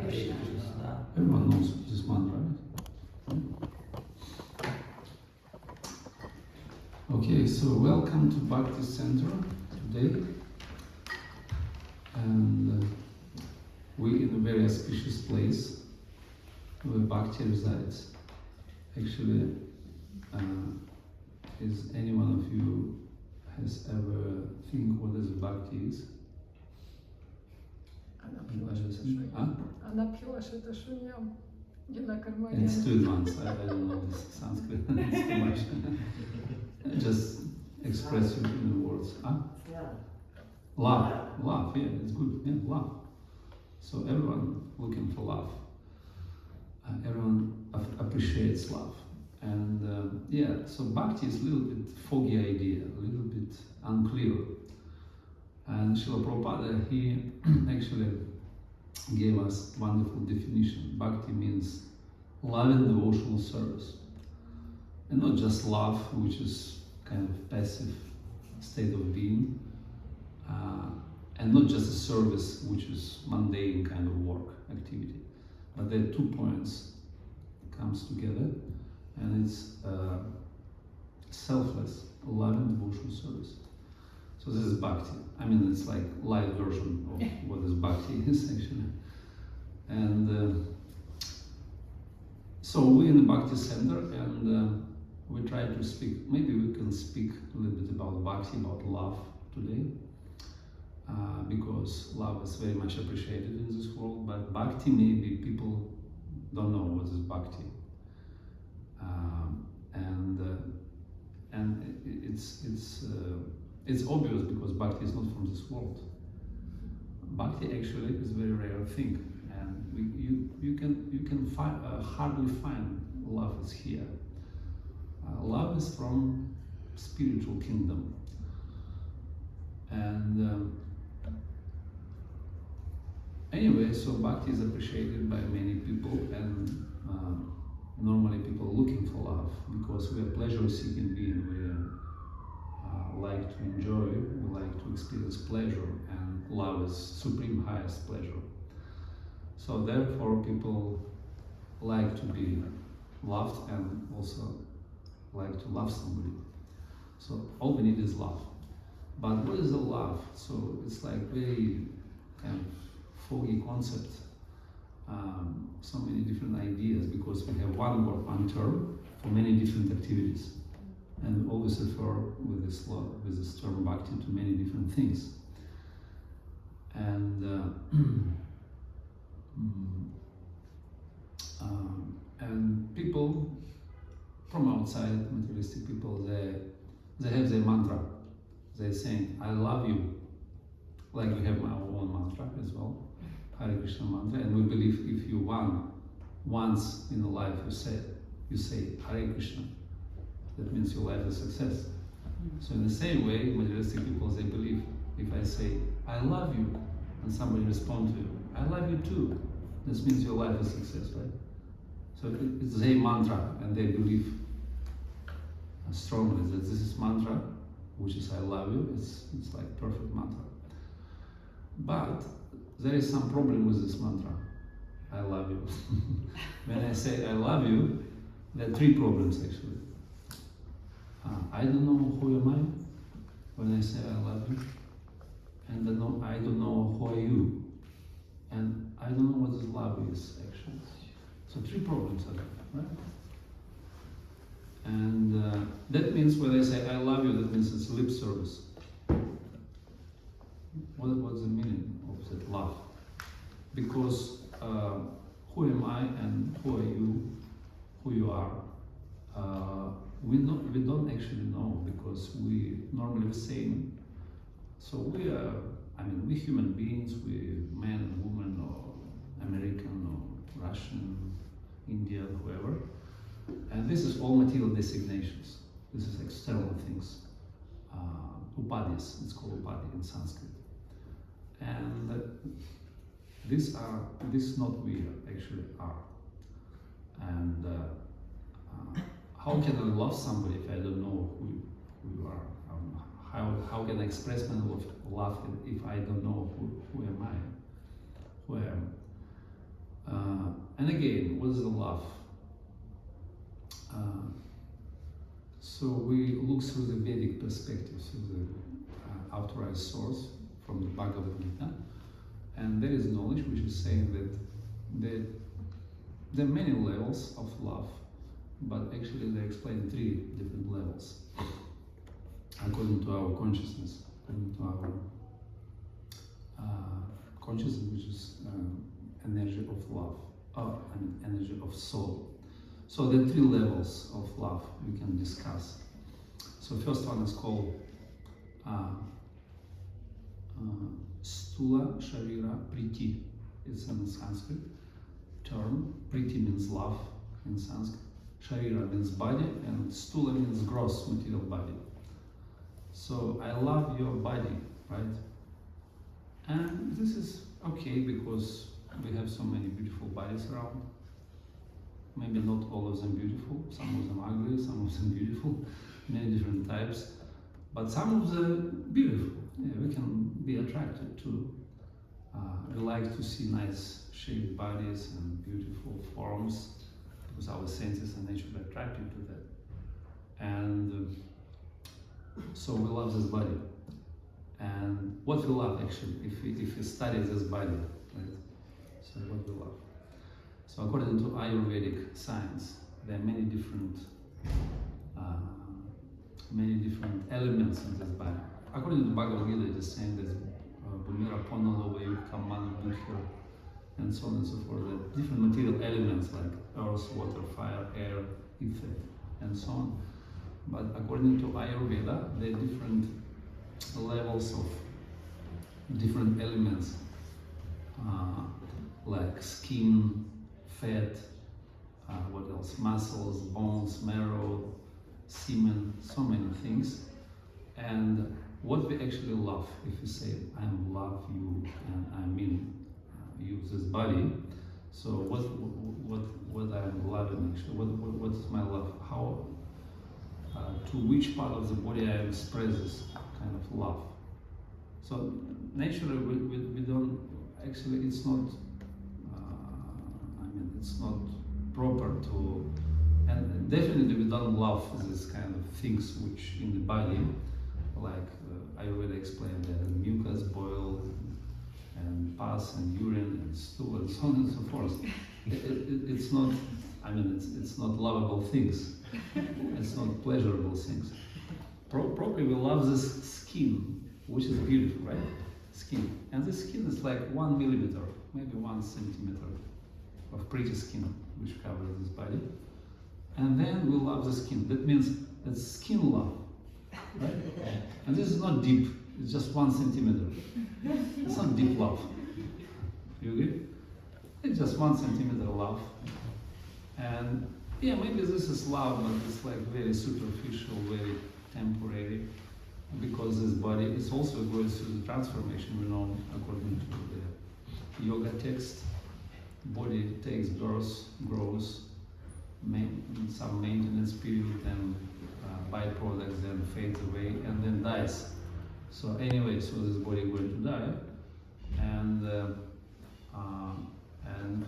Krishna. Everyone knows this mantra, right? Okay, so welcome to Bhakti Center today. And we're in a very auspicious place where Bhakti resides. Actually, is any one of you has ever think what is Bhakti is? It's too advanced. I don't know this Sanskrit. It's too much. Just express it in the words. Love. Yeah, it's good. Yeah, love. So everyone looking for love. Everyone appreciates love. And so Bhakti is a little bit foggy idea, a little bit unclear. And Srila Prabhupada, he actually gave us wonderful definition. Bhakti means love and devotional service. And not just love, which is kind of passive state of being, and not just a service, which is mundane kind of work activity. But there are 2 points comes together, and it's selfless, love and devotional service. So this is Bhakti. I mean, it's like light version of what is Bhakti is actually. And so we're in the Bhakti Center, and we try to speak, maybe we can speak a little bit about Bhakti, about love today, because love is very much appreciated in this world, but Bhakti, maybe people don't know what is Bhakti. And it's obvious because Bhakti is not from this world. Bhakti actually is a very rare thing, and you can hardly find love is here. Love is from spiritual kingdom, and anyway, so Bhakti is appreciated by many people, and normally people are looking for love because we are pleasure-seeking beings. We like to enjoy, we like to experience pleasure, and love is supreme highest pleasure. So therefore people like to be loved and also like to love somebody. So all we need is love. But what is the love? So it's like very kind of foggy concept. So many different ideas because we have one word, one term for many different activities. And we always refer with this term Bhakti to many different things. And people from outside, materialistic people, they have their mantra. They're saying, I love you. Like we have our own mantra as well, Hare Krishna mantra, and we believe if you once in a life you say Hare Krishna, that means your life is success. So in the same way, materialistic people, they believe if I say, I love you, and somebody responds to you, I love you too, this means your life is success, right? So it's their mantra, and they believe strongly that this is mantra, which is I love you, it's like perfect mantra. But there is some problem with this mantra, I love you. When I say I love you, there are 3 problems actually. I don't know who am I when I say I love you, and I don't know who are you, and I don't know what this love is actually. So 3 problems are there, right? And that means when I say I love you, that means it's lip service. What's the meaning of that love? Because who am I and who are you, who you are, we don't actually know because we normally the same. So we human beings, we man and woman or American or Russian, Indian, whoever. And this is all material designations. This is external things. Upadhis, it's called upadhi in Sanskrit. And this is not we actually are. And how can I love somebody if I don't know who you are? How can I express my love if I don't know who am I? Who I am? And again, what is the love? So we look through the Vedic perspective, through the authorized source from the Bhagavad Gita, and there is knowledge which is saying that there are many levels of love, but actually they explain 3 different levels according to our consciousness, according to our consciousness, which is energy of love, energy of soul. So there are 3 levels of love we can discuss. So first one is called Stula Sharira Priti. It's a Sanskrit term. Priti means love in Sanskrit. Sharira means body, and Stula means gross material body. So I love your body, right? And this is okay because we have so many beautiful bodies around. Maybe not all of them beautiful, some of them ugly, some of them beautiful, many different types, but some of them beautiful. Yeah, we can be attracted to. We like to see nice shaped bodies and beautiful forms because our senses are naturally attracted to that. And so we love this body. And what we love actually, if we study this body, right? So what we love. So according to Ayurvedic science, there are many different elements in this body. According to Bhagavad Gita, it is saying that Bhumira Ponalo Kamana Bhikya, and so on and so forth. There are different material elements like earth, water, fire, air, ether, and so on. But according to Ayurveda, there are different levels of different elements, like skin, fat, what else? Muscles, bones, marrow, semen, so many things. And what we actually love, if you say, I love you, and I mean use this body. So what I'm loving actually? What's my love? How to which part of the body I express this kind of love? So naturally we don't actually. It's not. It's not proper to, and definitely we don't love this kind of things which in the body, like I already explained that mucus, boil, and pus, and urine, and stool, and so on and so forth. It's not, it's not lovable things. It's not pleasurable things. Properly we love this skin, which is beautiful, right? Skin. And the skin is like 1 millimeter, maybe 1 centimeter of pretty skin which covers this body, and then we love the skin. That means that's skin love, right? And this is not deep, it's just 1 centimeter. It's not deep love. You agree? It's just 1 centimeter love. And yeah, maybe this is love, but it's like very superficial, very temporary, because this body is also going through the transformation, according to the yoga text. Body takes birth, grows, some maintenance period, and byproducts, then fades away, and then dies. So anyway, so this body is going to die, and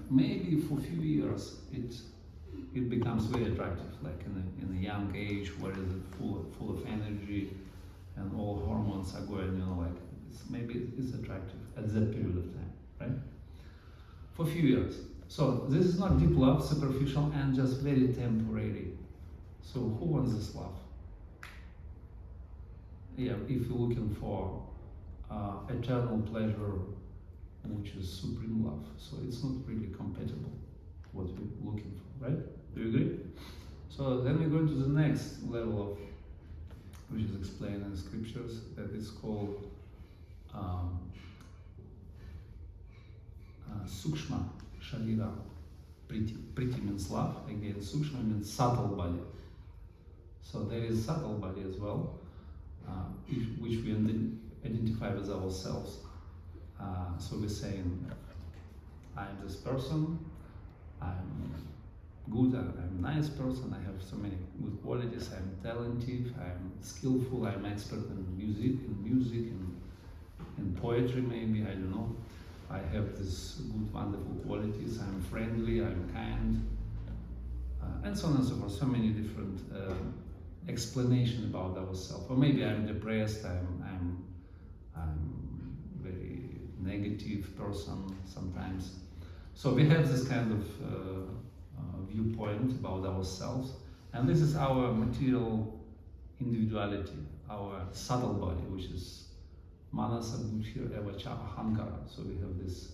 maybe for a few years it becomes very attractive, like in a young age, where is it full of energy, and all hormones are going, maybe it's attractive at that period of time, right? For a few years. So this is not deep love, superficial, and just very temporary. So who wants this love? Yeah, if you're looking for eternal pleasure, which is supreme love, so it's not really compatible what we're looking for, right? Do you agree? So then we go into the next level of, which is explained in the scriptures, that is called Sukshma Sharira Priti. Priti means love, again Sukshma means subtle body. So there is subtle body as well, which we identify with ourselves. So we're saying, I'm this person, I'm good, I'm a nice person, I have so many good qualities, I'm talented, I'm skillful, I'm expert in music, in poetry maybe, I don't know. I have these good, wonderful qualities. I'm friendly, I'm kind, and so on and so forth. So many different explanations about ourselves. Or maybe I'm depressed. I'm very negative person sometimes. So we have this kind of viewpoint about ourselves, and this is our material individuality, our subtle body, which is manasa buddhir evacha ahankara. So we have this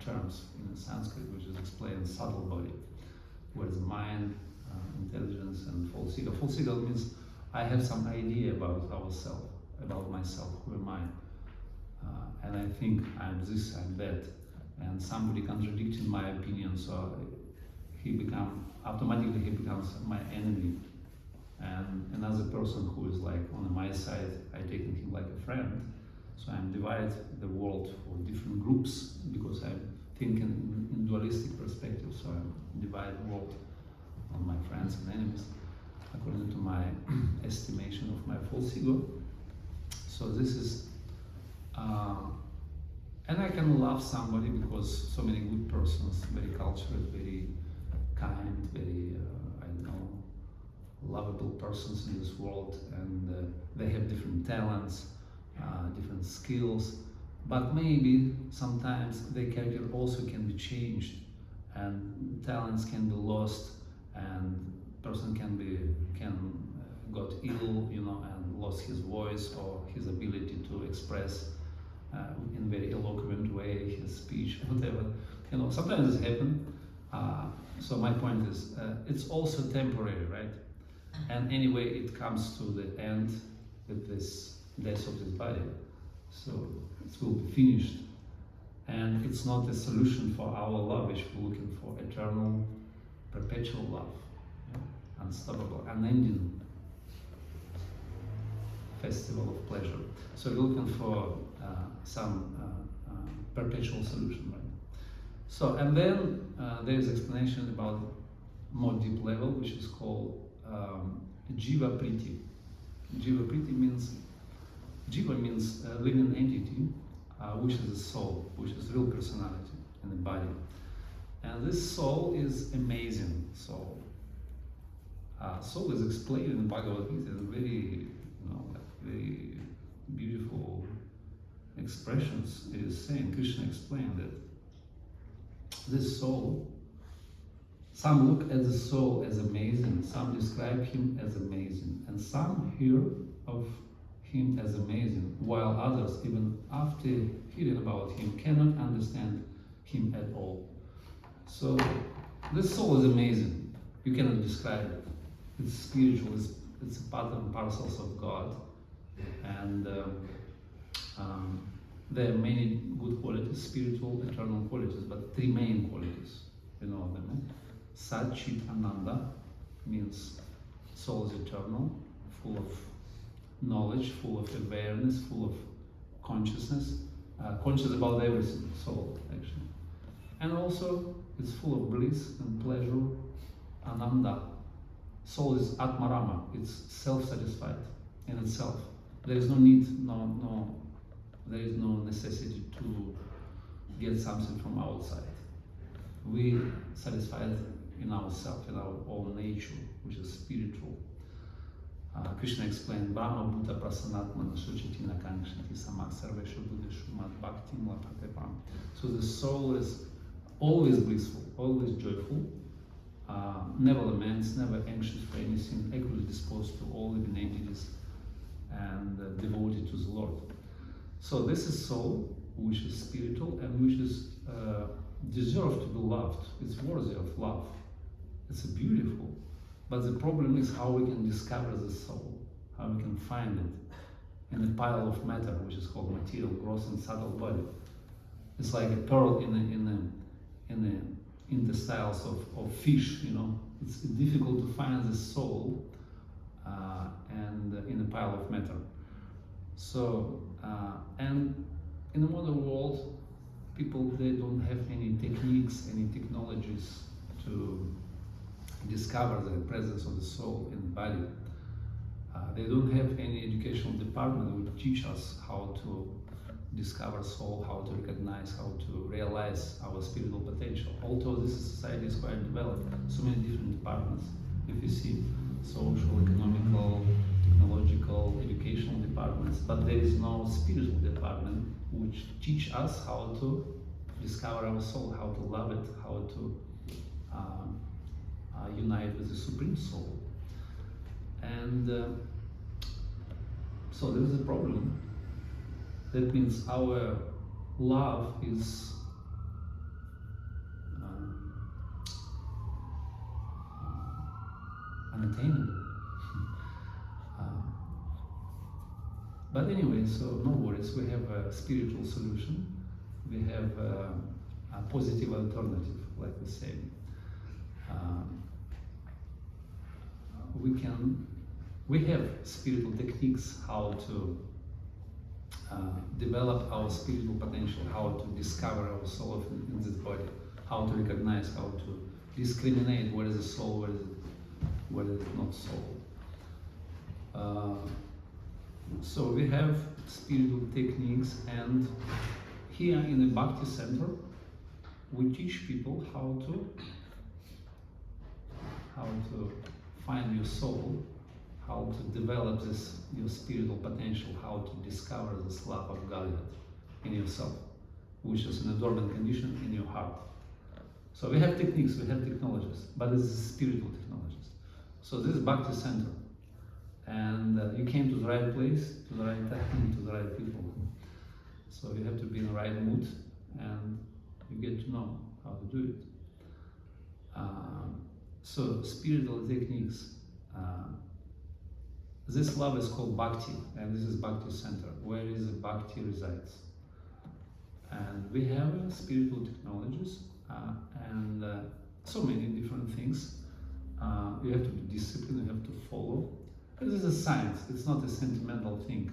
terms in Sanskrit which is explained subtle body, where the mind, intelligence, and false ego. False ego means I have some idea about ourselves, about myself, who am I, and I think I'm this, I'm that, and somebody contradicting my opinion, so automatically he becomes my enemy. And another person who is like on my side, I take him like a friend. So I'm divide the world for different groups because I'm thinking in dualistic perspective. So I divide the world on my friends and enemies according to my estimation of my false ego. So this is, and I can love somebody because so many good persons, very cultured, very kind, very, I don't know, lovable persons in this world, and they have different talents, different skills, but maybe sometimes their character also can be changed, and talents can be lost, and person can got ill, you know, and lost his voice or his ability to express in very eloquent way his speech, whatever, you know. Sometimes this happens. So my point is, it's also temporary, right? And anyway, it comes to the end with this death of this body. So it will be finished. And it's not a solution for our love, which we're looking for eternal, perpetual love, yeah? Unstoppable, unending festival of pleasure. So we're looking for some perpetual solution, right? So, and then there is explanation about more deep level, which is called Jiva Priti. Jiva Priti means, Jiva means living entity, which is the soul, which is real personality in the body. And this soul is amazing soul. Soul is explained in Bhagavad Gita in very, you know, like very beautiful expressions. It is saying, Krishna explained that this soul, some look at the soul as amazing, some describe him as amazing, and some hear of him as amazing, while others, even after hearing about him, cannot understand him at all. So this soul is amazing. You cannot describe it. It's spiritual, it's a part and parcels of God, and there are many good qualities, spiritual, eternal qualities, but three main qualities, you know them. Eh? Sat Chit Ananda means soul is eternal, full of knowledge, full of awareness, full of consciousness, conscious about everything, soul actually. And also it's full of bliss and pleasure, Ananda. Soul is Atmarama, it's self-satisfied in itself. There is no need, there is no necessity to get something from outside. We satisfied in ourselves, in our own nature, which is spiritual. Krishna explained, Brahma Bhuta Prasanatmana Suchitina Kangshanti Samak Sarvesha Buddhishu Mat Bhakti Lapatepam. So the soul is always blissful, always joyful, never laments, never anxious for anything, equally disposed to all living entities, and devoted to the Lord. So this is soul, which is spiritual and which is deserved to be loved. It's worthy of love. It's beautiful. But the problem is how we can discover the soul, how we can find it in a pile of matter, which is called material, gross and subtle body. It's like a pearl in the intestines of fish, you know. It's difficult to find the soul and in a pile of matter. So, and in the modern world, people, they don't have any techniques, any technologies to discover the presence of the soul in the body. They don't have any educational department that would teach us how to discover soul, how to recognize, how to realize our spiritual potential. Although this society is quite developed, so many different departments, if you see social, economical, technological, educational departments, but there is no spiritual department which teach us how to discover our soul, how to love it, how to unite with the Supreme Soul. And so there is a problem. That means our love is unattainable. But anyway, so no worries, we have a spiritual solution. We have a positive alternative, like we say. We have spiritual techniques how to develop our spiritual potential, how to discover our soul in this body, how to recognize, how to discriminate what is the soul, what is not soul. So we have spiritual techniques, and here in the Bhakti Center, we teach people how to find your soul, how to develop your spiritual potential, how to discover this love of Godhead in yourself, which is an dormant condition in your heart. So we have techniques, we have technologies, but this is spiritual technologies. So this is Bhakti Center, and you came to the right place, to the right time, to the right people. So you have to be in the right mood, and you get to know how to do it. So spiritual techniques. This love is called Bhakti, and this is Bhakti Center, where is the Bhakti resides. And we have spiritual technologies and so many different things. You have to be disciplined, you have to follow. This is a science, it's not a sentimental thing.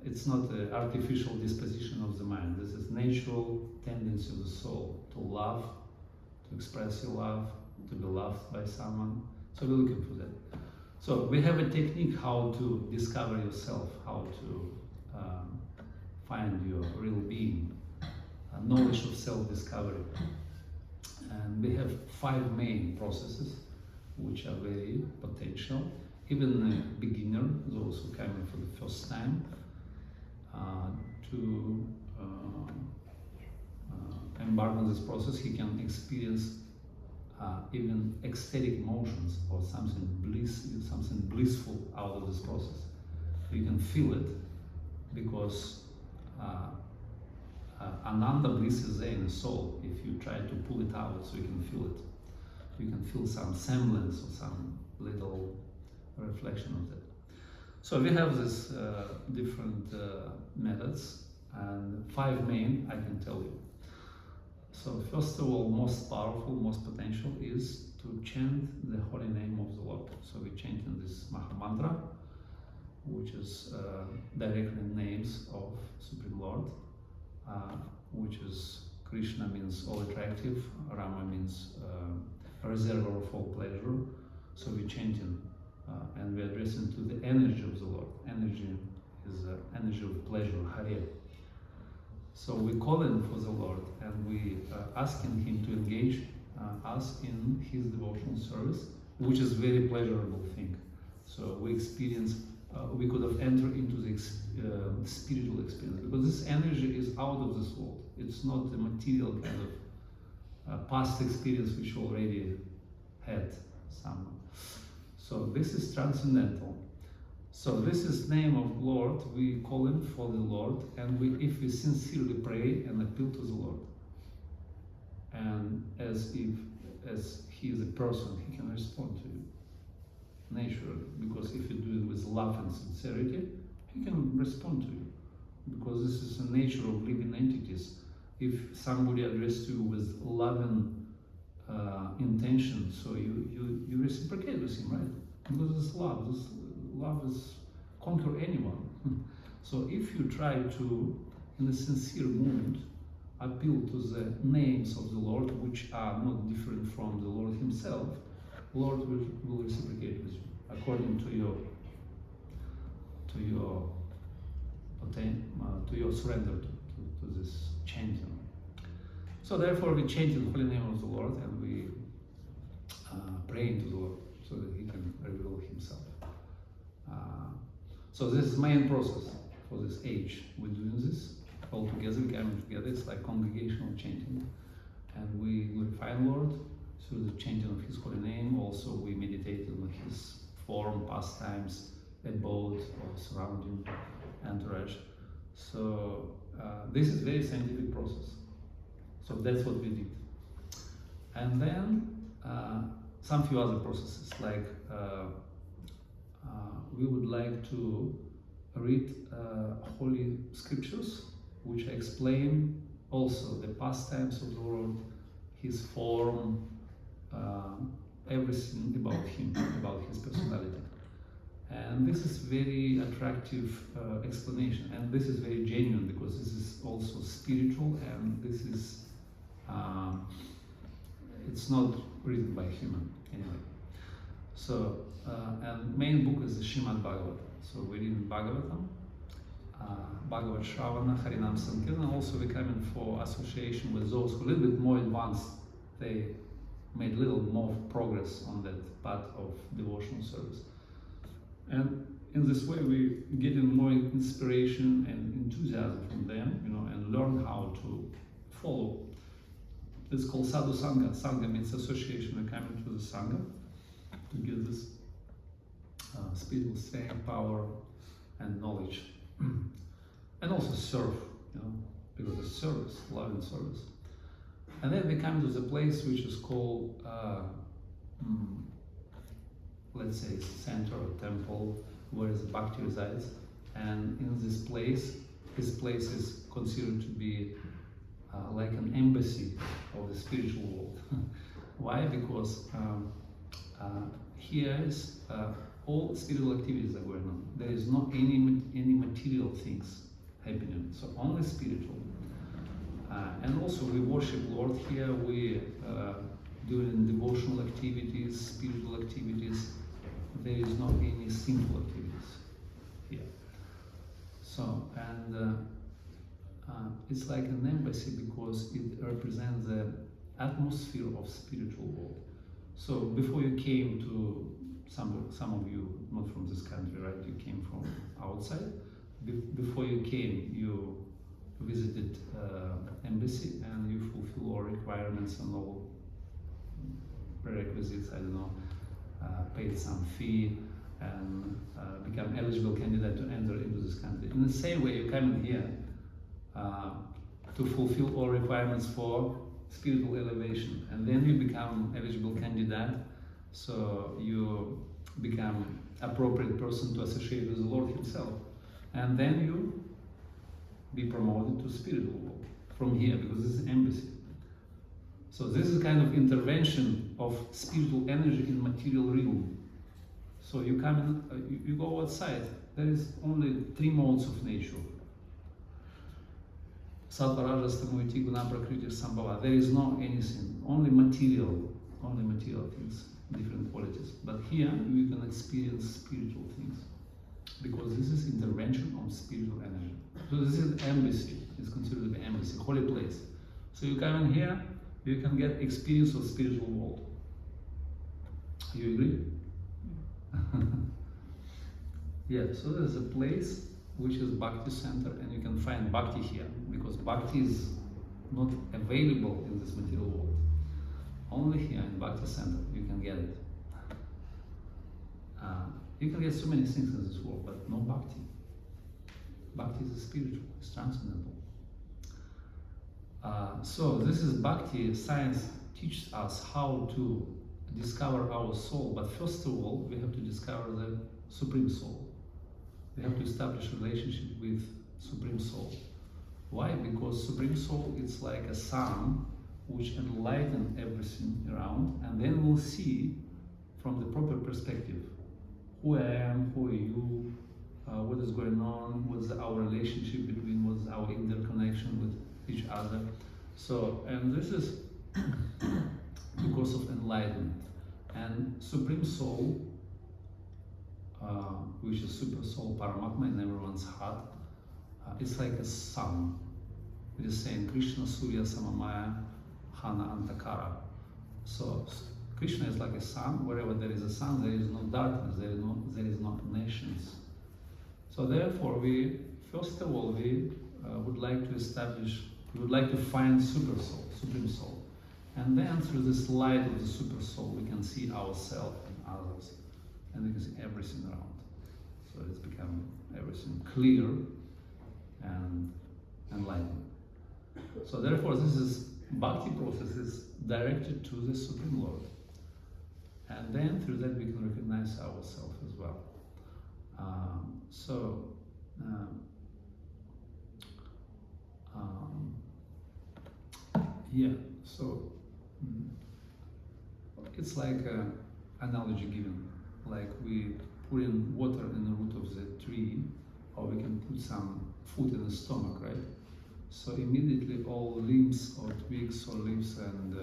It's not an artificial disposition of the mind. This is natural tendency of the soul to love, to express your love, to be loved by someone. So we're looking for that. So we have a technique how to discover yourself, how to find your real being, knowledge of self-discovery. And we have 5 main processes which are very potential. Even a beginner, those who come in for the first time, to embark on this process, he can experience even ecstatic emotions or something blissful out of this process. You can feel it because ananda bliss is there in the soul. If you try to pull it out, so you can feel it. You can feel some semblance or some little reflection of that. So we have these different methods, and 5 main I can tell you. So first of all, most powerful, most potential is to chant the holy name of the Lord. So we chant in this Maha Mantra, which is directly names of Supreme Lord, which is Krishna means all attractive, Rama means reservoir of all pleasure. So we chanting and we addressing to the energy of the Lord. Energy is energy of pleasure, Hare. So we call him for the Lord, and we asking him to engage us in his devotional service, which is very pleasurable thing. So we experience, we could have entered into the spiritual experience, because this energy is out of this world. It's not a material kind of past experience which already had some. So this is transcendental. So this is name of Lord, we call him for the Lord, and if we sincerely pray and appeal to the Lord, and as he is a person, he can respond to you naturally, because if you do it with love and sincerity, he can respond to you, because this is the nature of living entities. If somebody addresses you with loving intention, so you reciprocate with him, right? Because it's love. This love is conquer anyone. So if you try to, in a sincere moment, appeal to the names of the Lord, which are not different from the Lord himself, Lord will reciprocate with you according to your to your surrender to this change. So therefore we change the holy name of the Lord and we pray to the Lord so that He can reveal Himself. So this is main process for this age. We're doing this all together, we come together, it's like congregational chanting. And we glorify the Lord through the chanting of His holy name. Also we meditate on His form, pastimes, abode, or surrounding entourage. So this is very scientific process. So that's what we did. And then some few other processes, like we would like to read holy scriptures which explain also the pastimes of the Lord, His form, everything about Him, about His personality. And this is very attractive explanation, and this is very genuine because this is also spiritual, and this is it's not written by human anyway. So and main book is the Srimad Bhagavatam. So we read Bhagavatam, Bhagavad Shravana, Harinam Sankirtan. Also we come in for association with those who are a little bit more advanced. They made a little more progress on that part of devotional service. And in this way we get more inspiration and enthusiasm from them, and learn how to follow. It's called Sadhu Sangha. Sangha means association. We come into the Sangha to get this spiritual strength, power, and knowledge. And also serve, because it's service, love and service. And then we come to the place which is called, let's say, center or temple, where the Bhakti resides. And in this place is considered to be like an embassy of the spiritual world. Why? Because here is all spiritual activities are going on. There is not any material things happening, so only spiritual. And also we worship Lord here. We doing devotional activities, spiritual activities. There is not any sinful activities here. So, and it's like an embassy because it represents the atmosphere of spiritual world. So before you came to, some of you not from this country, right? You came from outside. Before you came, you visited embassy and you fulfill all requirements and all prerequisites, I don't know, paid some fee and become eligible candidate to enter into this country. In the same way, you come in here to fulfill all requirements for spiritual elevation, and then you become eligible candidate, so you become appropriate person to associate with the Lord Himself, and then you be promoted to spiritual world from here, because this is an embassy. So this is kind of intervention of spiritual energy in material realm. So you come in, you go outside. There is only three modes of nature. Sattva, Rajas, Tamo, Guna, Prakriti, Sambhava. There is no anything, only material things, different qualities. But here you can experience spiritual things, because this is intervention on spiritual energy. So this is embassy. It's considered to be embassy, holy place. So you come in here, you can get experience of spiritual world. You agree? Yeah, so there's a place which is Bhakti center, and you can find Bhakti here, because Bhakti is not available in this material world. Only here in Bhakti center you can get it. You can get so many things in this world, but no Bhakti. Bhakti is spiritual, it's transcendental. So this is Bhakti. Science teaches us how to discover our soul, but first of all we have to discover the Supreme Soul. We have to establish a relationship with Supreme Soul. Why? Because Supreme Soul is like a sun which enlightens everything around, and then we'll see from the proper perspective who I am, who are you, what is going on, what's our relationship between, what's our interconnection with each other. So, and this is because of enlightenment. And Supreme Soul, which is Super Soul Paramatma in everyone's heart, it's like a sun. It is saying Krishna Surya Samamaya Hana Antakara. So Krishna is like a sun. Wherever there is a sun, there is no darkness, there is no nations. So therefore, we first of all would like to establish, we would like to find super soul, supreme soul, and then through this light of the super soul, we can see ourselves and others, and we can see everything around. So it's become everything clear and enlightened. So therefore, this is Bhakti process is directed to the Supreme Lord. And then through that we can recognize ourselves as well. It's like an analogy given, like we put in water in the root of the tree, or we can put some food in the stomach, right? So immediately all limbs or twigs or leaves and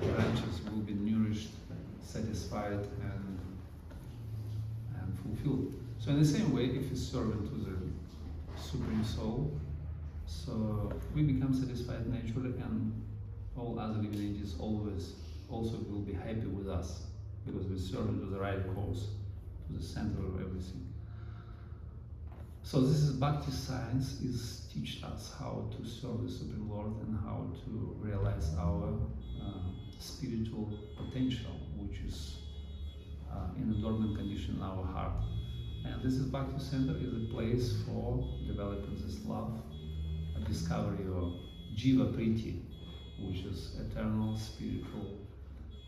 branches will be nourished, satisfied and fulfilled. So in the same way, if you serve into the Supreme Soul, so we become satisfied naturally, and all other living entities always also will be happy with us, because we serve into the right cause, to the center of everything. So this is Bhakti science, is teach us how to serve the Supreme Lord and how to realize our spiritual potential, which is in a dormant condition in our heart. And this is Bhakti Center is a place for developing this love, a discovery of Jiva Priti, which is eternal, spiritual,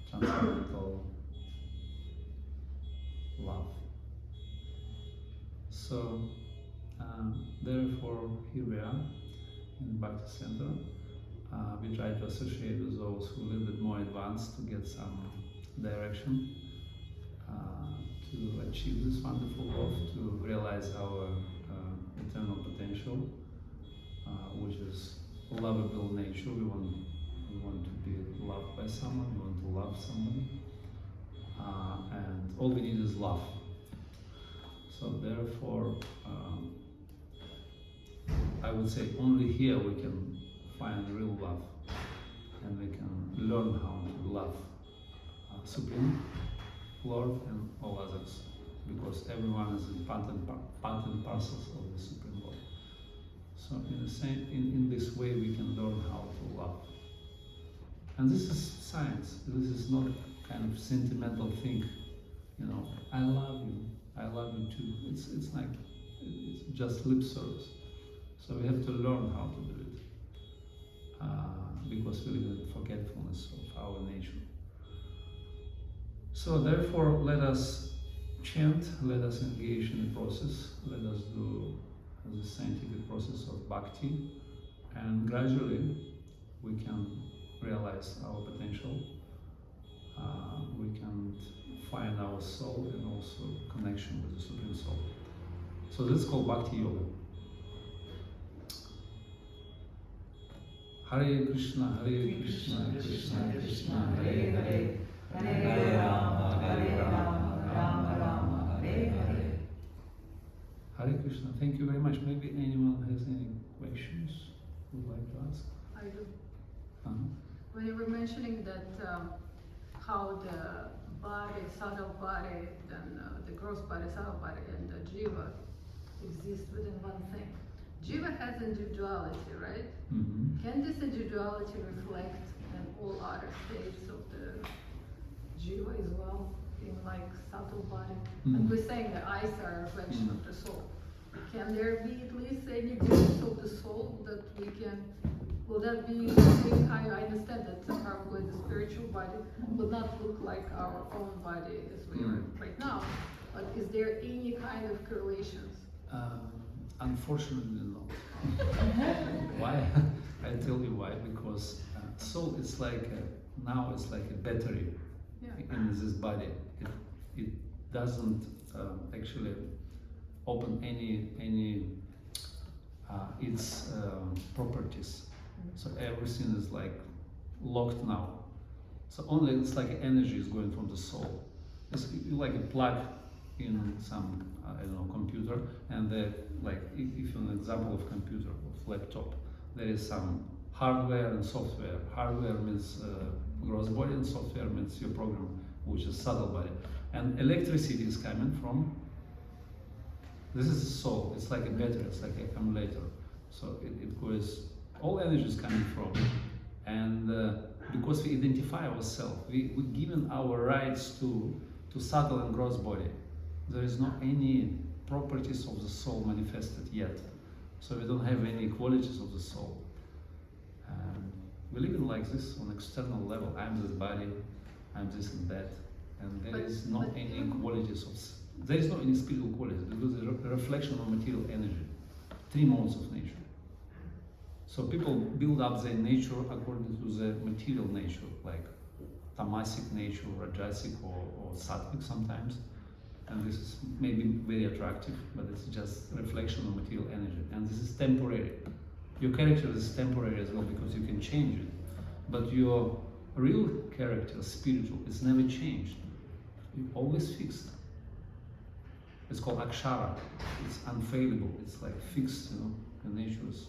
transcendental love. So therefore, here we are in the Bhakti Center. We try to associate with those who are a little bit more advanced to get some direction, to achieve this wonderful love, to realize our eternal potential, which is lovable nature. We want to be loved by someone, we want to love somebody, and all we need is love. So therefore, I would say only here we can find real love, and we can learn how to love Supreme Lord and all others, because everyone is in part and parcels of the Supreme Lord. So in this way we can learn how to love. And this is science. This is not kind of sentimental thing, you know, I love you too. It's just lip service. So we have to learn how to do it, because we live in forgetfulness of our nature. So therefore, let us chant, let us engage in the process, let us do the scientific process of bhakti, and gradually we can realize our potential. We can find our soul and also connection with the Supreme Soul. So this is called Bhakti Yoga. Hare Krishna, Krishna Krishna, Hare Hare, Hare Rama, Rama Rama, Hare Hare. Hare Krishna. Thank you very much. Maybe anyone has any questions would like to ask? I do. When you were mentioning that how the body, subtle body, then the gross body, subtle body, and the jiva exist within one thing. Jiva has individuality, right? Mm-hmm. Can this individuality reflect in all other states of the jiva as well, in like subtle body? Mm-hmm. And we're saying the eyes are a reflection of the soul. Can there be at least any glimpse of the soul that we can? Will that be the same kind? I understand that probably the spiritual body will not look like our own body as we are right now, but is there any kind of correlations? Unfortunately, no. Why? I tell you why. Because soul is like now it's like a battery in this body. It doesn't actually open any its properties. So everything is like locked now. So only it's like energy is going from the soul. It's like a plug in some I don't know computer, and like if you an example of computer of laptop, there is some hardware and software. Hardware means gross body, and software means your program, which is subtle body. And electricity is coming from. This is the soul. It's like a battery. It's like an accumulator. So it goes. All energy is coming from, and because we identify ourselves, we're given our rights to subtle and gross body. There is not any properties of the soul manifested yet, so we don't have any qualities of the soul. We live in like this on external level. I'm this body, I'm this and that, and there is not any qualities of. There is not any spiritual qualities because it's a reflection of material energy, 3 modes of nature. So people build up their nature according to the material nature, like tamasic nature, rajasic, or sattvic sometimes. And this is maybe very attractive, but it's just a reflection of material energy. And this is temporary. Your character is temporary as well because you can change it. But your real character, spiritual, is never changed. You're always fixed. It's called akshara. It's unfailable. It's like fixed, you know, the nature is.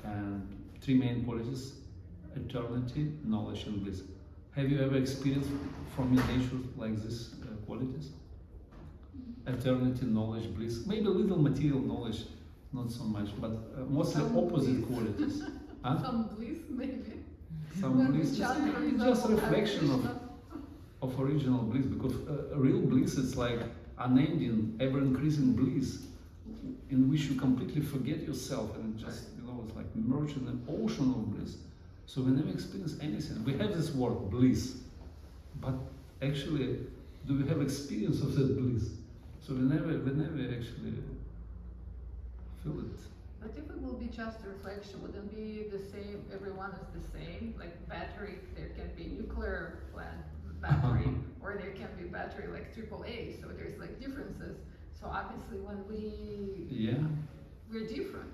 And 3 main qualities: eternity, knowledge, and bliss. Have you ever experienced from your nature like these qualities? Eternity, knowledge, bliss. Maybe a little material knowledge, not so much, but mostly Some opposite bliss. qualities. Huh? Some bliss, maybe. Some When bliss. we chant, for It's just example, reflection Hare of original bliss, because real bliss is like unending, ever-increasing bliss, in which you completely forget yourself and just, you know, it's like merged in an ocean of bliss. So we never experience anything. We have this word bliss, but actually, do we have experience of that bliss? So we never actually feel it. But if it will be just a reflection, wouldn't be the same, everyone is the same? Like battery, there can be nuclear plant battery, or there can be battery like AAA, so there's like differences. So obviously when we're different.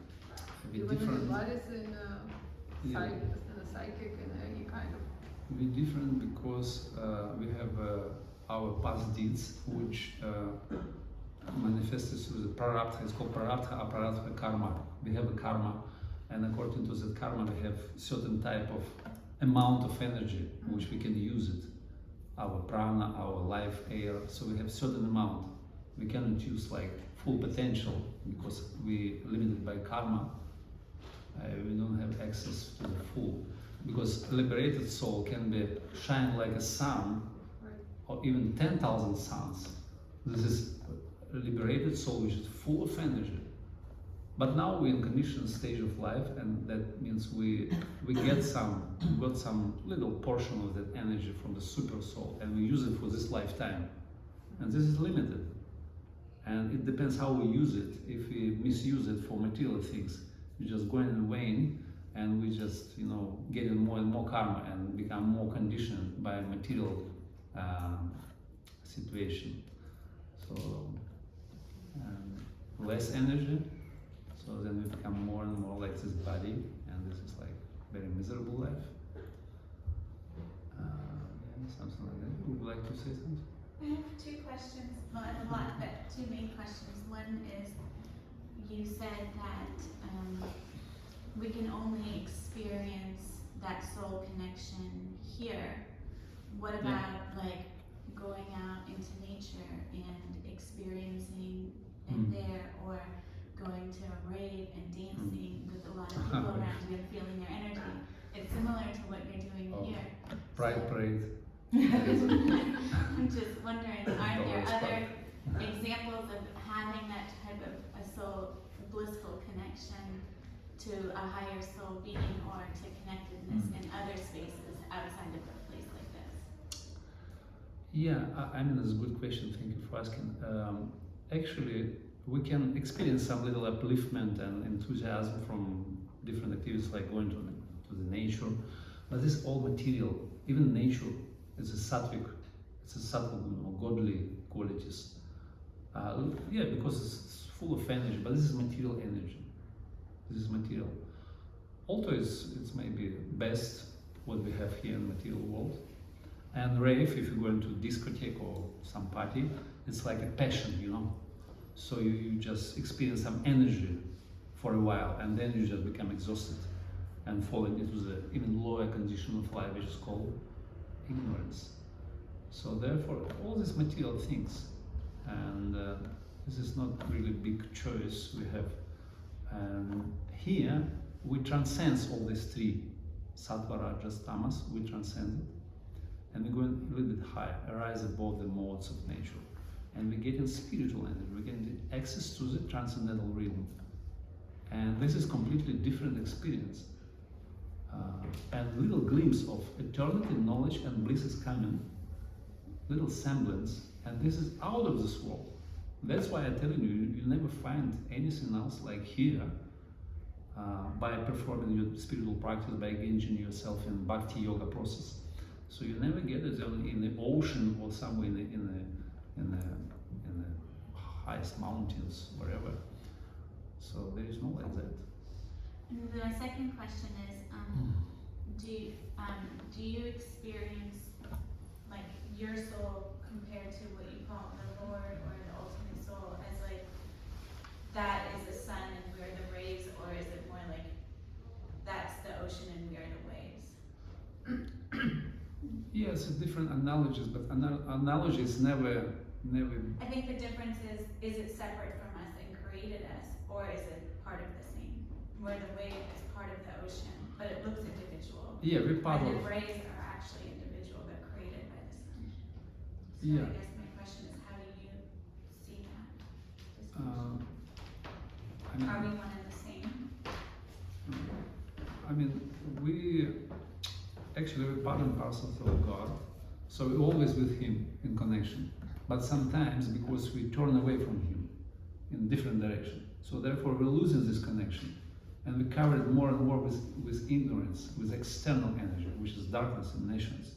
Even in the bodies, in a psychic, in any kind of. We're different because we have our past deeds, which manifested through the prarabdha. It's called prarabdha, aparabdha, karma. We have a karma, and according to the karma, we have certain type of amount of energy which we can use it. Our prana, our life, air. So we have certain amount. We cannot use like full potential because we limited by karma. We don't have access to the full. Because liberated soul can be shine like a sun, or even 10,000 suns. This is a liberated soul which is full of energy. But now we're in conditioned stage of life, and that means we got some little portion of that energy from the super soul, and we use it for this lifetime. And this is limited. And it depends how we use it. If we misuse it for material things, we just go in wane, and we just, you know, getting more and more karma and become more conditioned by material situation. So less energy, so then we become more and more like this body, and this is like very miserable life. Something like that. Would you like to say something? I have 2 questions, well, I have a lot, but 2 main questions. One is, you said that we can only experience that soul connection here. What about like going out into nature and experiencing it there, or going to a rave and dancing with a lot of people around you and feeling their energy? It's similar to what you're doing here. Pride parade. I'm just wondering, are there other examples of having that type of a soul blissful connection to a higher soul being, or to connectedness in other spaces outside of a place like this? Yeah, I mean, that's a good question. Thank you for asking. Actually, we can experience some little upliftment and enthusiasm from different activities, like going to the nature, but this is all material. Even nature is a sattvic, it's a subtle, you know, godly qualities. Yeah, because it's full of energy, but this is material energy. This is material. Although it's maybe best what we have here in the material world, And rave, if you go into discotheque or some party, it's like a passion, you know. So you just experience some energy for a while, and then you just become exhausted and falling into the even lower condition of life, which is called ignorance. So therefore, all these material things, and this is not really big choice we have. And here we transcend all these three, sattva, rajas, tamas. We transcend it, and we go a little bit higher, arise above the modes of nature, and we get in spiritual energy. We get access to the transcendental rhythm, and this is completely different experience. And little glimpse of eternity, knowledge, and bliss is coming. Little semblance, and this is out of this world. That's why I'm telling you, you never find anything else like here. By performing your spiritual practice, by engaging yourself in Bhakti yoga process. So you never get it in the ocean or somewhere in the highest mountains, wherever. So there is no like that. And the second question is, do you experience like your soul compared to what you call the Lord or the ultimate soul as like that is the sun and we're the rays, or is it more like that's the ocean and we are the waves? Yes, different analogies, but analogies never. I think the difference is it separate from us and created us, or is it part of the same? Where the wave is part of the ocean, but it looks individual. Yeah, we're part and of. the rays are actually individual, but created by the sun. So Yeah. I guess my question is, how do you see that? Are we one and the same? I mean, we actually we're part and parcel of God, so we're always with Him in connection. But sometimes, because we turn away from Him in different direction, so therefore we're losing this connection, and we cover it more and more with ignorance, with external energy, which is darkness and nations,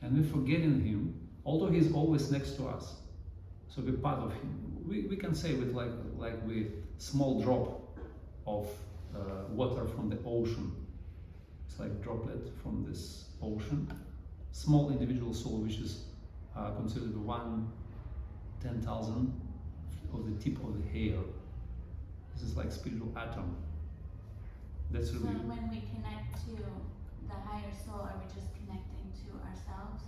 and we're forgetting Him, although He's always next to us. So we're part of Him. We can say with like we small drop of water from the ocean. It's like droplet from this ocean. Small individual soul, which is considered 1/10,000 of the tip of the hair. This is like spiritual atom. That's So really. when we connect to the higher soul, are we just connecting to ourselves?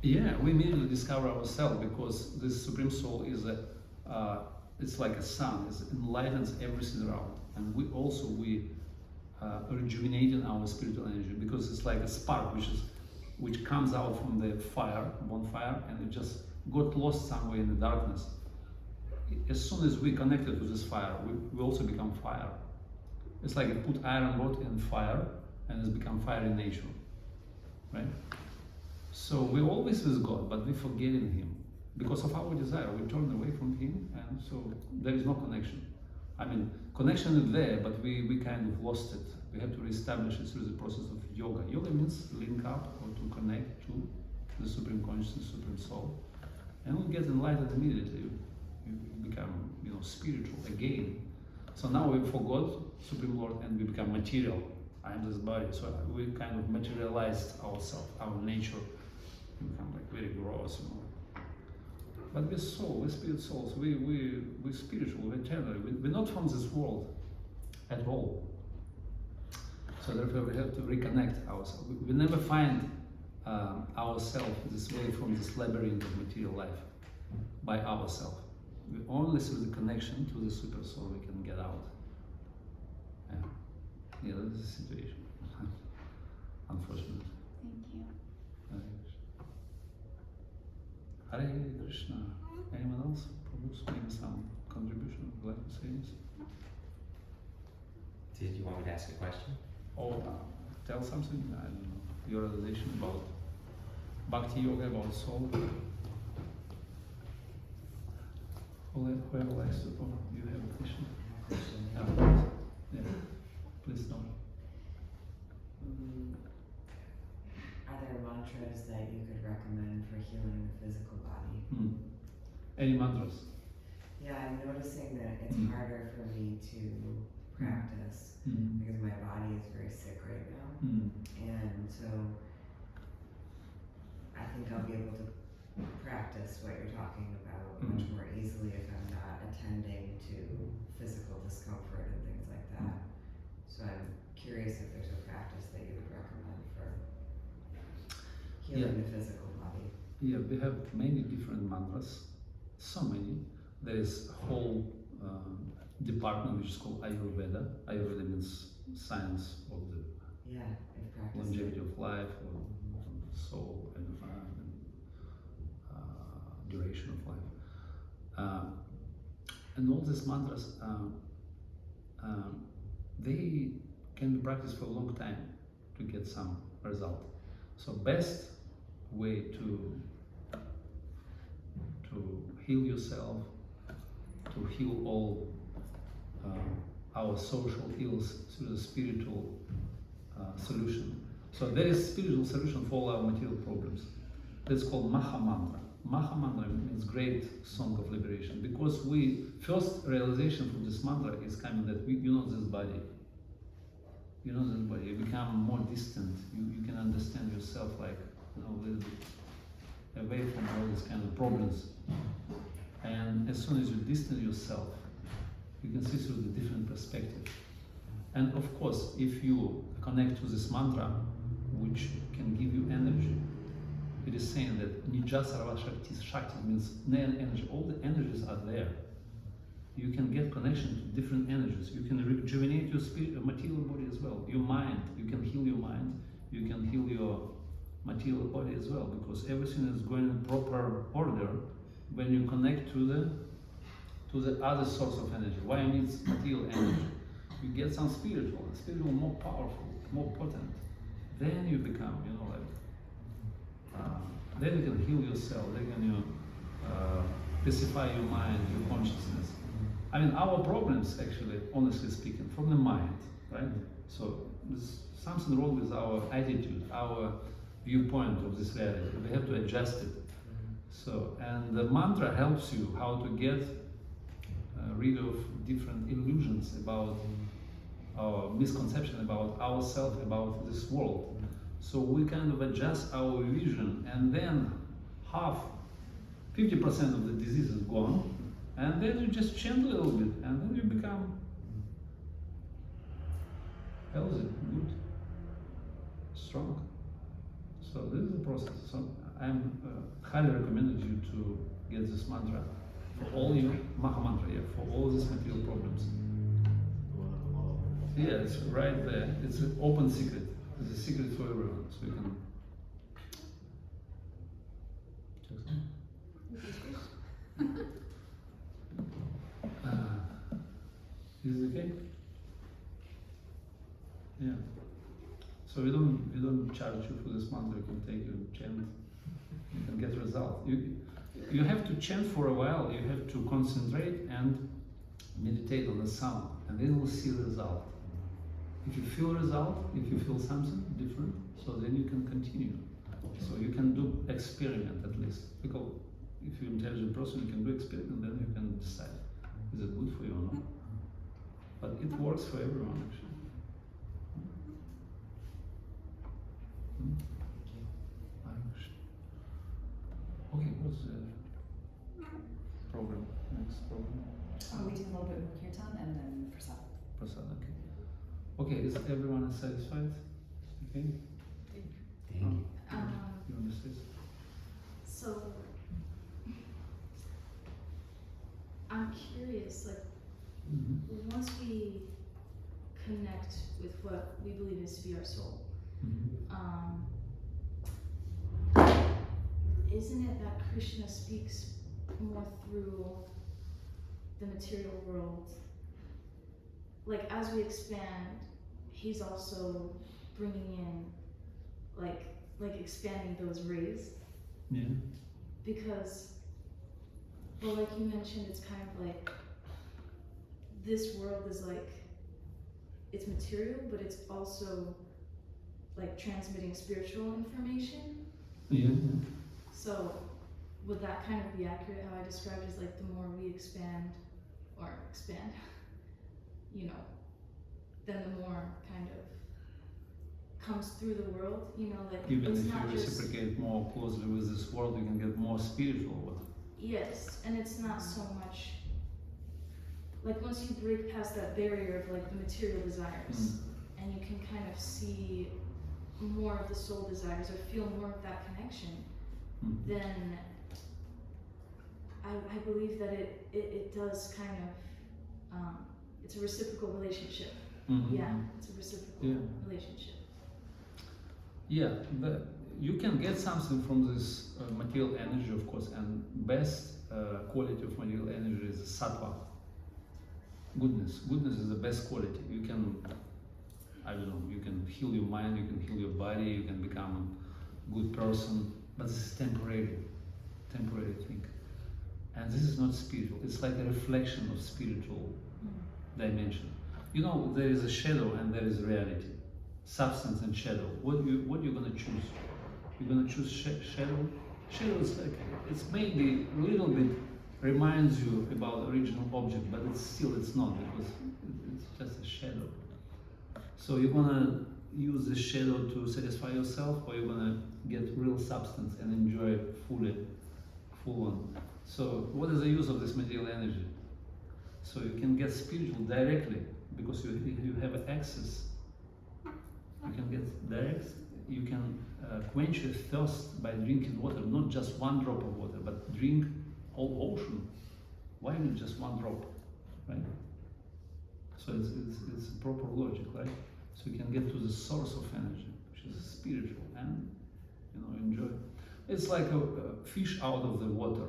Yeah, we immediately discover ourselves, because this Supreme Soul is it's like a sun. It enlightens everything around, and we rejuvenating our spiritual energy, because it's like a spark which comes out from the bonfire, and it just got lost somewhere in the darkness. As soon as we connected to this fire, we also become fire. It's like you put iron rod in fire, and it's become fire in nature, right? So we're always with God, but we're forgetting Him. Because of our desire, we turn away from Him, and so there is no connection. I mean, connection is there, but we kind of lost it. We have to reestablish it through the process of yoga. Yoga means link up or to connect to the Supreme Consciousness, Supreme Soul, and we get enlightened immediately. You become, spiritual again. So now we forgot Supreme Lord and we become material. I am this body. So we kind of materialized ourselves, our nature. We become like very gross, But we're soul, we're spirit souls. We're spiritual, we're eternal. We're not from this world at all. So therefore we have to reconnect ourselves. We never find ourselves this way from this labyrinth of material life by ourselves. We only through the connection to the super soul we can get out. Yeah, that's the situation. Unfortunately. Thank you. Hare Krishna. Anyone else? Maybe some contribution would like to say this? Did you want me to ask a question? Or tell something, I don't know, your realization about Bhakti yoga, about soul. Whoever likes to talk, you have a question? Yeah, please don't. Are there mantras that you could recommend for healing the physical body? Any mantras? Yeah, I'm noticing that it's harder for me to practice because my body is very sick right now. And so I think I'll be able to practice what you're talking about much more easily if I'm not attending to physical discomfort and things like that. So I'm curious if there's a practice that you would recommend for healing the physical body. Yeah, we have many different mantras, so many. There is a whole department which is called Ayurveda. Ayurveda means science of the If practice. longevity of life, or soul, and duration of life. And all these mantras, they can be practiced for a long time to get some result. So best way to heal yourself, to heal all our social ills through the spiritual solution. So there is spiritual solution for all our material problems. That's called Maha Mantra. Maha Mantra means great song of liberation, because first realization from this mantra is coming that you know this body. You know this body. You become more distant. You can understand yourself like, a little bit away from all these kind of problems. And as soon as you distance yourself, you can see through the different perspective. And of course, if you connect to this mantra, which can give you energy, it is saying that Nija Sarva Shakti, Shakti means energy. All the energies are there. You can get connection to different energies. You can rejuvenate your spirit, your material body as well. Your mind, you can heal your mind. You can heal your material body as well, because everything is going in proper order when you connect to the other source of energy. Why I need material energy? You get some spiritual more powerful, more potent. Then you become, then you can heal yourself. Then you pacify your mind, your consciousness. I mean, our problems, actually, honestly speaking, from the mind, right? So there's something wrong with our attitude, our viewpoint of this reality. We have to adjust it. So, and the mantra helps you how to get rid of different illusions about our misconception about ourselves, about this world. So we kind of adjust our vision, and then 50% of the disease is gone, and then you just chant a little bit, and then you become healthy, good, strong. So this is the process. So I'm highly recommended you to get this mantra for all your Maha Mantra, for all these material problems. Yeah, it's right there. It's an open secret. It's a secret for everyone, so you can check some. Is it okay? Yeah. So we don't charge you for this mantra. You can take your chant. You can get result. You have to chant for a while. You have to concentrate and meditate on the sound, and then we'll see the result. If you feel result, if you feel something different, so then you can continue. So you can do experiment at least. Because if you're an intelligent person, you can do experiment, then you can decide, is it good for you or not? But it works for everyone actually. Okay, what's the program? Next program? We do a little bit more kirtan and then prasad. Prasad, okay. Okay, is everyone satisfied? Okay? Thank you. You understand? So, I'm curious, like, once we connect with what we believe is to be our soul, isn't it that Krishna speaks more through the material world? Like, as we expand, he's also bringing in, like expanding those rays. Yeah. Because, well, like you mentioned, it's kind of like this world is like, it's material, but it's also like transmitting spiritual information. Yeah. So would that kind of be accurate, how I described it, as like the more we expand, then the more kind of comes through the world, you know, like Even it's if not you just reciprocate more closely with this world, you can get more spiritual. yes, and it's not so much like once you break past that barrier of like the material desires and you can kind of see more of the soul desires or feel more of that connection, then I believe that it does kind of it's a reciprocal relationship. Yeah, it's a reciprocal relationship. Yeah, you can get something from this material energy, of course, and best quality of material energy is sattva. Goodness is the best quality. You can, I don't know, you can heal your mind, you can heal your body, you can become a good person, but this is temporary thing. And this is not spiritual, it's like a reflection of spiritual dimension. You know, there is a shadow and there is reality, substance and shadow. What you're gonna choose? You're gonna choose shadow? Shadow is like, it's maybe a little bit reminds you about the original object, but it's not, because it's just a shadow. So you're gonna use the shadow to satisfy yourself, or you're gonna get real substance and enjoy it full on. So what is the use of this material energy? So you can get spiritual directly, because you have access. You can get direct, you can quench your thirst by drinking water, not just one drop of water, but drink whole ocean. Why not just one drop, right? So it's a proper logic, right? So you can get to the source of energy, which is spiritual, and enjoy. It's like a fish out of the water,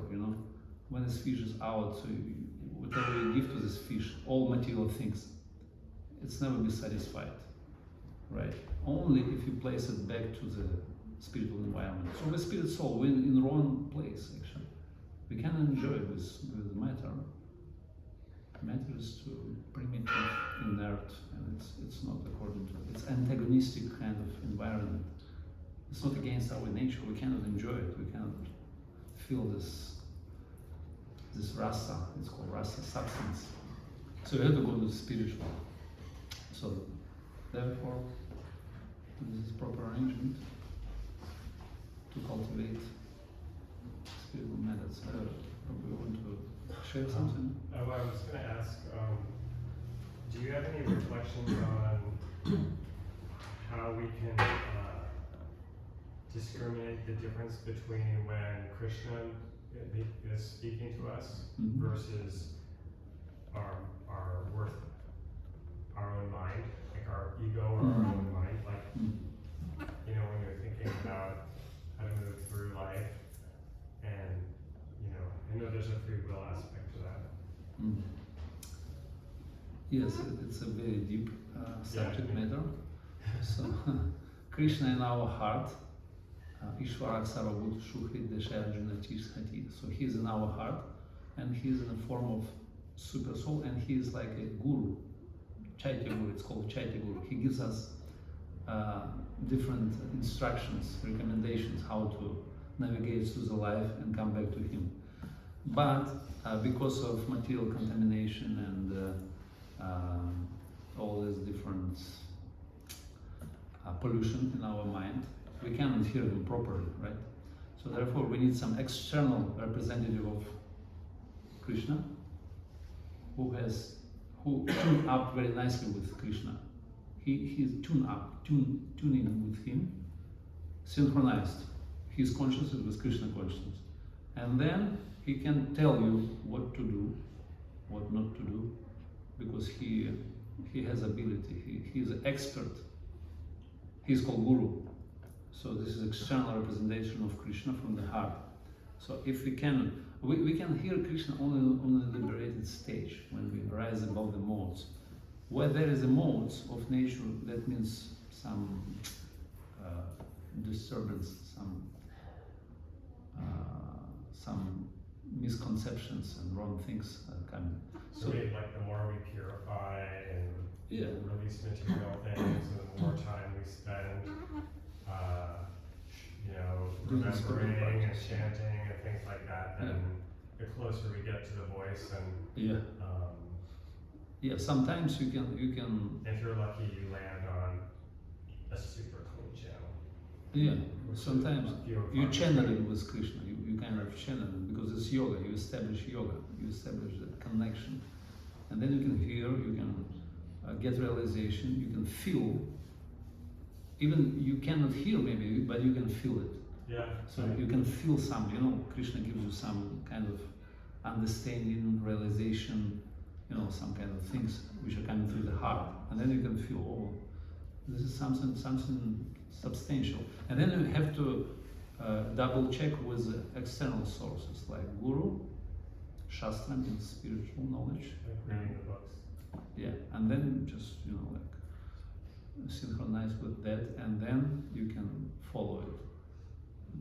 when this fish is out, so whatever you give to this fish, all material things, it's never be satisfied, right? Only if you place it back to the spiritual environment. So with spirit soul, we're in the wrong place, actually. We can enjoy with matter. Matter is too primitive, inert, and it's not according to, it's antagonistic kind of environment. It's not against our nature, we cannot enjoy it, we cannot feel this rasa, it's called rasa, substance. So you have to go to the spiritual. So therefore, this is proper arrangement to cultivate spiritual methods. We want to share something? I was going to ask, do you have any reflections on how we can discriminate the difference between when Krishna is speaking to us versus our own mind, like our ego or our own mind, like when you're thinking about how to move through life, and I know there's a free will aspect to that. Yes, it's a very deep subject matter. So Krishna in our heart, Ishvara Sarvabhut Shukhi Desha Arjuna Tishhati. So he's in our heart, and he's in the form of super soul, and he is like a guru, Chaitya Guru. It's called Chaitya Guru. He gives us different instructions, recommendations how to navigate through the life and come back to him. But because of material contamination and all this different pollution in our mind, we cannot hear him properly, right? So therefore we need some external representative of Krishna who tuned up very nicely with Krishna. He's tuning with him, synchronized his consciousness with Krishna consciousness. And then he can tell you what to do, what not to do, because he has ability, he's an expert. He's called Guru. So this is external representation of Krishna from the heart. So if we can hear Krishna only on a liberated stage, when we rise above the modes. Where there is a modes of nature, that means some disturbance, some misconceptions and wrong things coming. So like the more we purify and release material things, and the more time we spend, remembering and chanting and things like that, then the closer we get to the voice. And sometimes you can. If you're lucky, you land on a super Yeah, sometimes You're you fine. channel it with Krishna. You kind of channel it because it's yoga. You establish yoga. You establish that connection, and then you can hear. You can get realization. You can feel. Even you cannot hear maybe, but you can feel it. Yeah. So you can feel some. Krishna gives you some kind of understanding, realization. Some kind of things which are coming through the heart, and then you can feel, oh, this is something substantial. And then you have to double check with external sources like Guru, Shastra, means spiritual knowledge. Like reading the books. Yeah, and then just synchronize with that, and then you can follow it.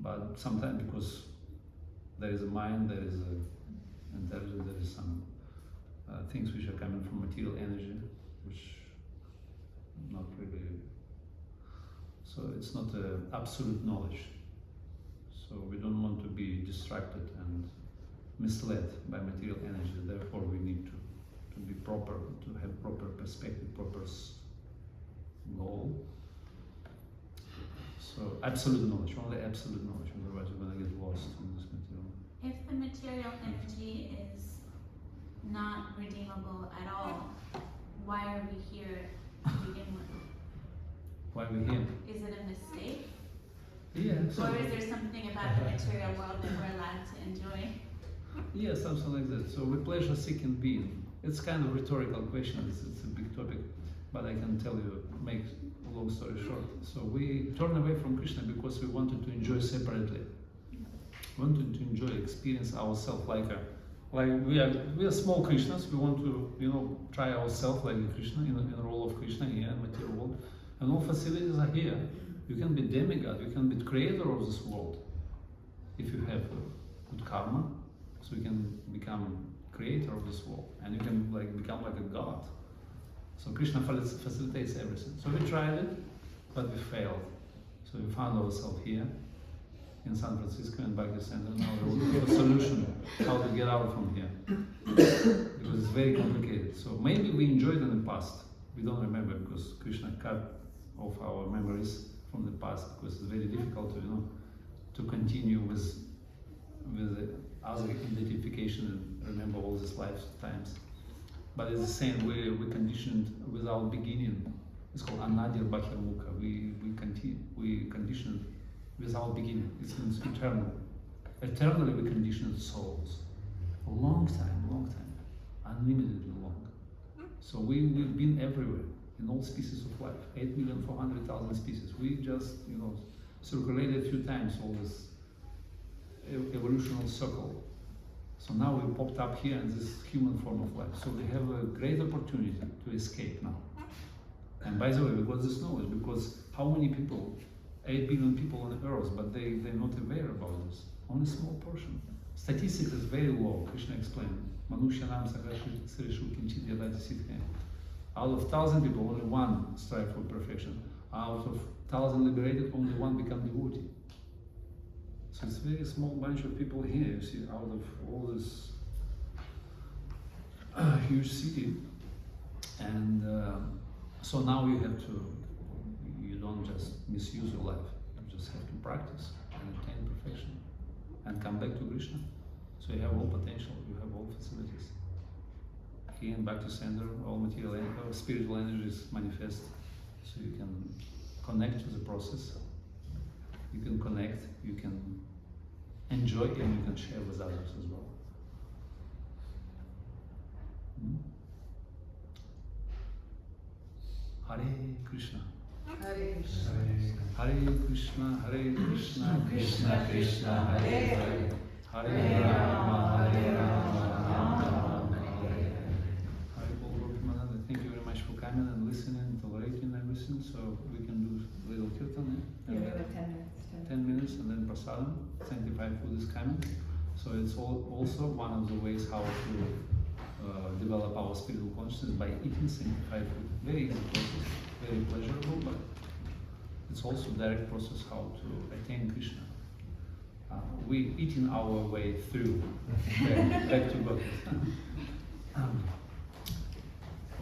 But sometimes because there is a mind, there is a intelligence, there is some things which are coming from material energy, which not really. So it's not absolute knowledge. So we don't want to be distracted and misled by material energy. Therefore, we need to be proper, to have proper perspective, proper goal. So absolute knowledge, only absolute knowledge. Otherwise, you're gonna get lost in this material. If the material energy is not redeemable at all, why are we here to begin with? Why are we here? Is it a mistake? Yeah. Or is there something about the material world that we're allowed to enjoy? Yeah, something like that. So we pleasure-seeking being. It's kind of rhetorical question. It's a big topic, but I can tell you, make a long story short. So we turn away from Krishna because we wanted to enjoy separately. We wanted to enjoy, experience ourselves like we are small Krishnas. We want to try ourselves like a Krishna in the role of Krishna here in material world, and all facilities are here. You can be demigod. You can be creator of this world if you have good karma. So you can become creator of this world, and you can become like a god. So Krishna facilitates everything. So we tried it, but we failed. So we found ourselves here in San Francisco and Bhakti Center. Now we're looking for a solution how to get out from here because it's very complicated. So maybe we enjoyed in the past. We don't remember because Krishna cut off our memories from the past because it's very difficult to continue with the other identification and remember all these lifetimes. But it's the same way we conditioned without beginning. It's called Anadir Bahirmukha. We conditioned without beginning. It means eternal. Eternally we conditioned souls. A long time, unlimitedly long. So we've been everywhere in all species of life. 8,400,000 species. We just circulated a few times all this evolutional circle. So now we popped up here in this human form of life. So we have a great opportunity to escape now. And by the way, we got this knowledge because how many people, 8 billion people on earth, but they're not aware about this. Only a small portion. Statistics is very low. Krishna explained. Out of 1,000 people, only one strive for perfection. Out of 1,000 liberated, only one become devotee. So it's a very small bunch of people here, you see, out of all this huge city. And so now you don't just misuse your life, you just have to practice and attain perfection and come back to Krishna. So you have all potential, you have all facilities. Here in Bhakti Center, all material energy, spiritual energies manifest, so you can connect to the process. You can connect, you can enjoy, and you can share with others as well. Hare Krishna. Hare Krishna. Hare Krishna, Hare Krishna, Krishna Krishna, Hare Hare, Hare Rama, Hare Rama, Rama Rama, Hare Hare. Hare Bol Gopimananda, thank you very much for coming and listening, tolerating everything. So we can do little kirtan. Yeah, we have like 10 minutes. 10 minutes and then prasadam, sanctified food is coming. So it's also one of the ways how to develop our spiritual consciousness by eating sanctified food. Very easy process, very pleasurable, but it's also direct process how to attain Krishna. We eating our way through back to God.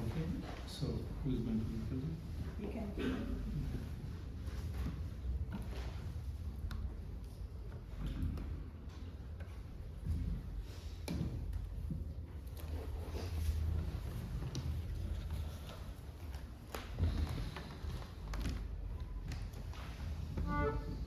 Okay, so who is going to be present? You can. Hare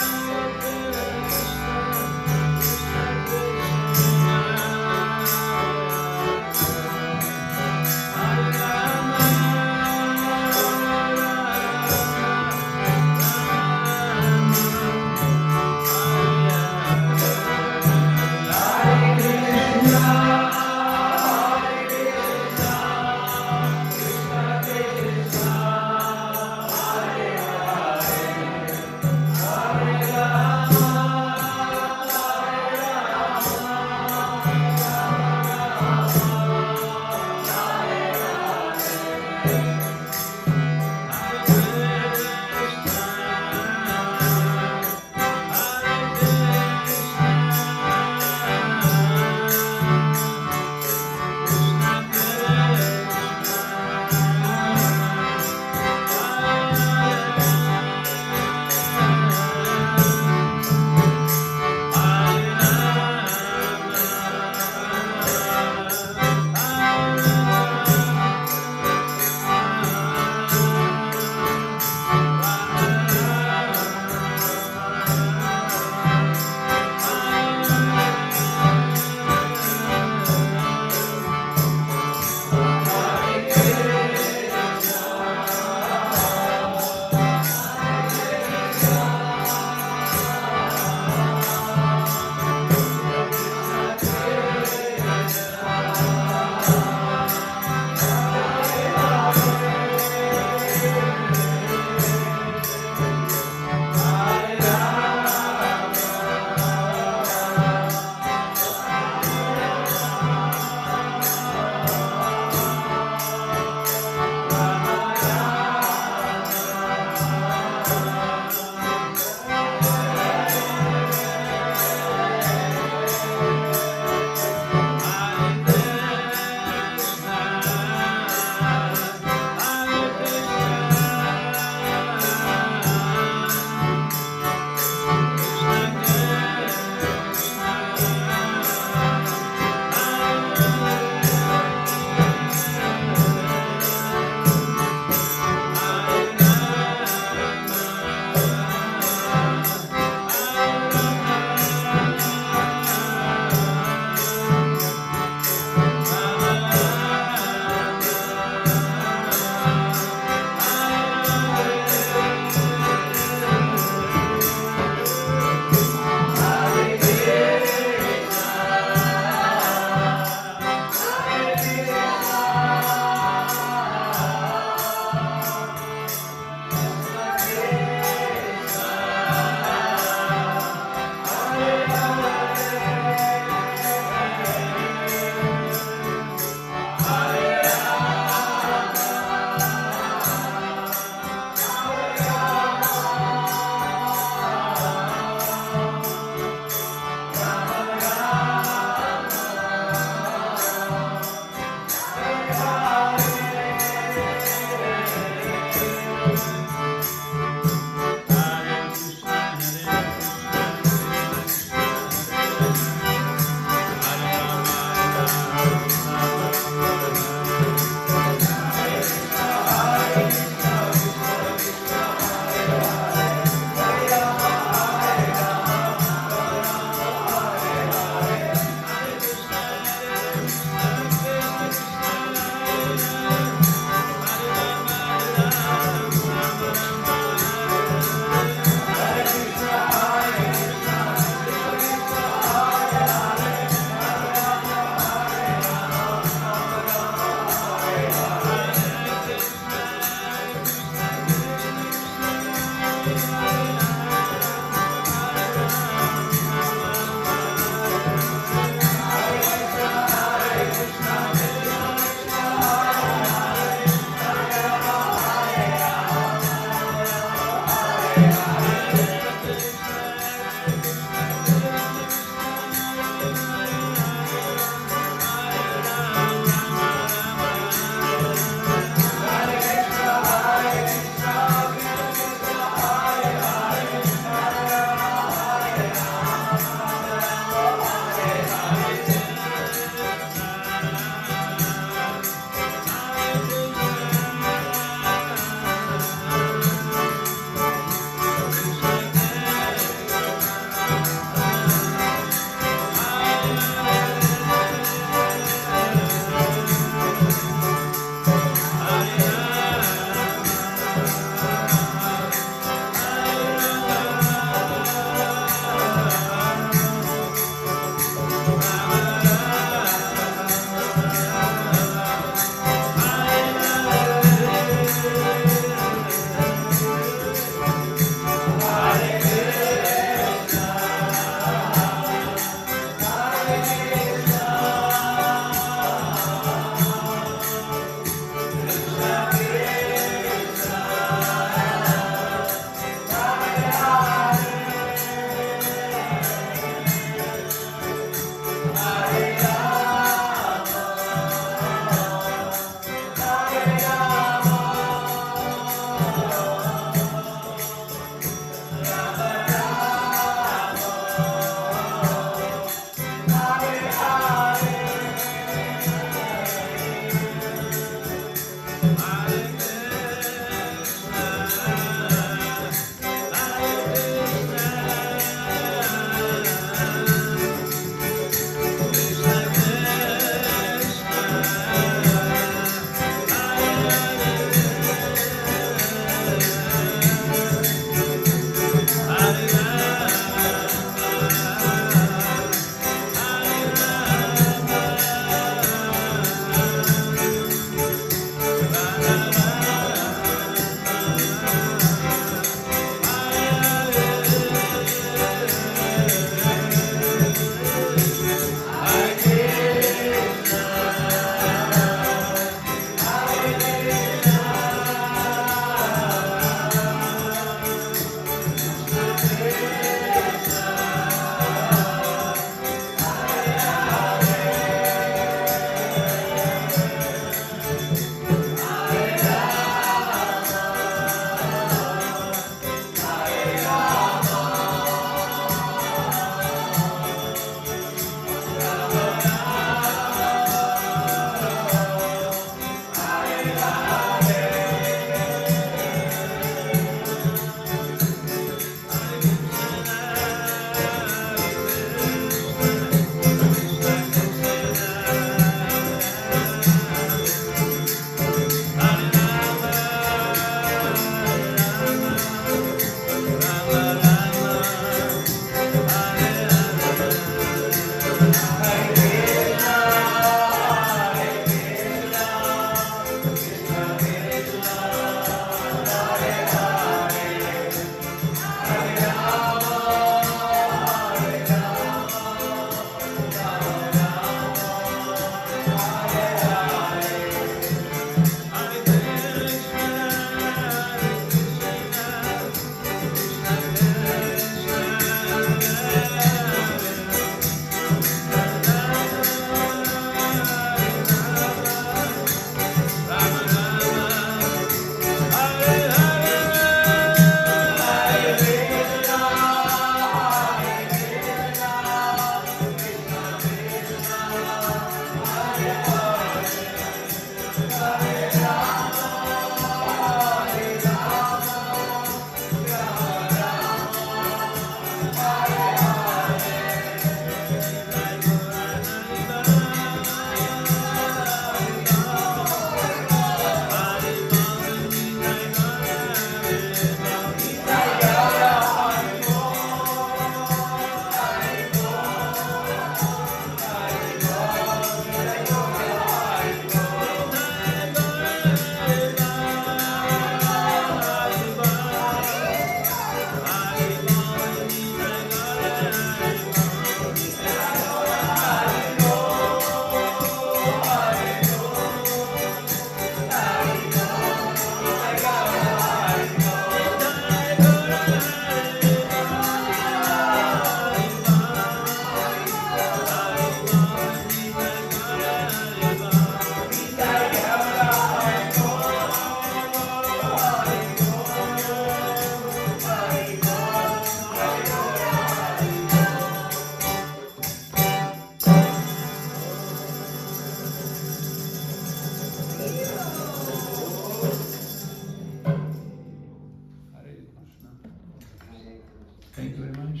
Thank you very much.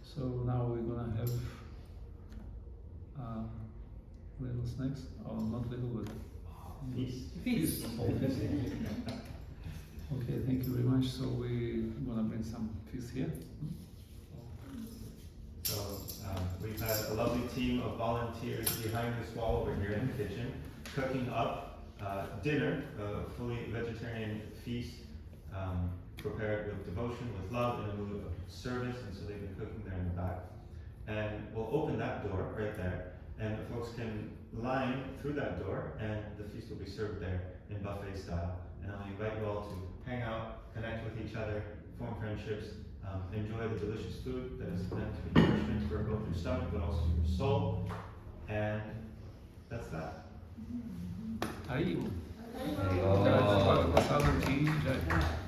So now we're gonna have little snacks, or not little, but Feast. feast. Oh, feast. Okay, thank you very much. So we're gonna bring some feast here. So we've had a lovely team of volunteers behind this wall over here in the kitchen, cooking up dinner, a fully vegetarian feast, prepared with devotion, with love, in a mood of service, and so they've been cooking there in the back. And we'll open that door right there, and the folks can line through that door, and the feast will be served there in buffet style. And I'll invite you all to hang out, connect with each other, form friendships, enjoy the delicious food that is meant to be nourishment for both your stomach but also your soul. And that's that. Aí, Legal. passado aqui, já.